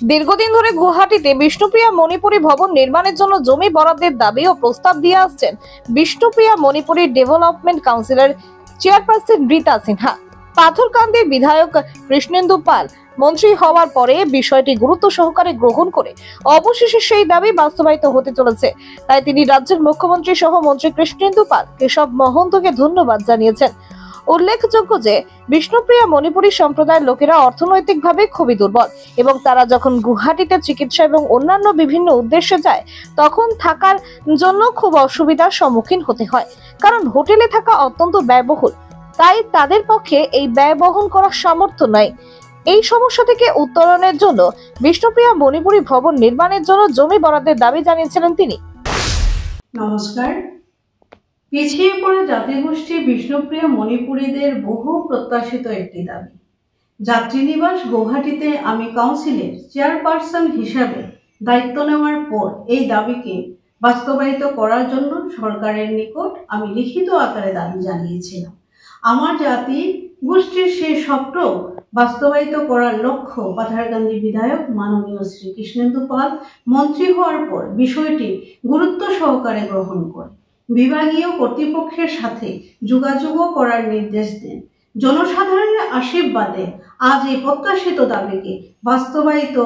দীর্ঘদিন ধরে গুয়াহাটিতে বিষ্ণুপ্রিয়া মণিপুরী ভবন নির্মাণের জন্য জমি বরাদ্দের দাবি ও প্রস্তাব দিয়ে আসছেন বিষ্ণুপ্রিয়া মণিপুরী ডেভেলপমেন্ট কাউন্সিলের চেয়ারপারসন রীতা সিনহা। পাথরকান্দির বিধায়ক কৃষ্ণেন্দু পাল মন্ত্রী হওয়ার পরে বিষয়টি গুরুত্ব সহকারে গ্রহণ করে অবশেষে সেই দাবি বাস্তবায়িত হতে চলেছে। তাই তিনি রাজ্যের মুখ্যমন্ত্রী সহ মন্ত্রী কৃষ্ণেন্দু পাল কেশব মহন্তকে ধন্যবাদ জানিয়েছেন। উল্লেখযোগ্য যে বিষ্ণুপ্রিয়া মণিপুরী সম্প্রদায়ের লোকেরা অর্থনৈতিকভাবে খুবই দুর্বল এবং তারা যখন গুয়াহাটিতে চিকিৎসা এবং অন্যান্য বিভিন্ন উদ্দেশ্যে যায় তখন থাকার জন্য খুব অসুবিধার সম্মুখীন হতে হয়, কারণ হোটেলে থাকা অত্যন্ত ব্যয়বহুল। তাই তাদের পক্ষে এই ব্যয় বহন করার সামর্থ্য নাই। এই সমস্যা থেকে উত্তরণের জন্য বিষ্ণুপ্রিয়া মণিপুরী ভবন নির্মাণের জন্য জমি বরাদ্দের দাবি জানিয়েছিলেন তিনি। নমস্কার। পিছিয়ে পড়া জাতিগোষ্ঠী বিষ্ণুপ্রিয়া মণিপুরীদের বহু প্রত্যাশিত একটি দাবি। যাত্রীনিবাস গুয়াহাটিতে আমি কাউন্সিলের চেয়ারপারসন হিসাবে দায়িত্ব নেওয়ার পর এই দাবিকে বাস্তবায়িত করার জন্য সরকারের নিকট আমি লিখিত আকারে দাবি জানিয়েছিলাম। আমার জাতি গোষ্ঠীর সেই স্বপ্ন বাস্তবায়িত করার লক্ষ্য পাথারকান্দি বিধায়ক মাননীয় শ্রী কৃষ্ণেন্দু পাল মন্ত্রী হওয়ার পর বিষয়টি গুরুত্ব সহকারে গ্রহণ করে বিভাগীয় কর্তৃপক্ষের সাথে যোগাযোগ করার নির্দেশ দেন। জনসাধারণের আশীর্বাদে আজ এই প্রত্যাশিত দাবিকে বাস্তবায়িত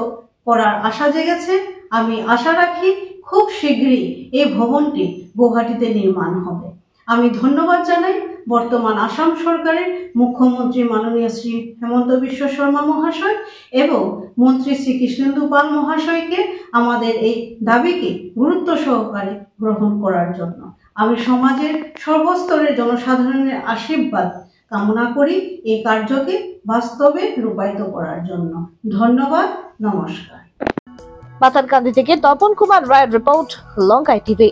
করার আশা জেগেছে। আমি আশা রাখি খুব শীঘ্রই এই ভবনটি গুয়াহাটিতে নির্মাণ হবে। আমি ধন্যবাদ জানাই বর্তমান আসাম সরকারের মুখ্যমন্ত্রী মাননীয় শ্রী হেমন্ত বিশ্ব শর্মা মহাশয় এবং মন্ত্রী শ্রী কৃষ্ণেন্দু পাল মহাশয়কে আমাদের এই দাবিকে গুরুত্ব সহকারে গ্রহণ করার জন্য। আমি সমাজের সর্বস্তরের জনসাধারণের আশীর্বাদ কামনা করি এই কার্যকে বাস্তবে রূপায়িত করার জন্য। ধন্যবাদ, নমস্কার। পাথারকান্দি থেকে তপন কুমার রায়ের রিপোর্ট, লঙ্কাই টিভি।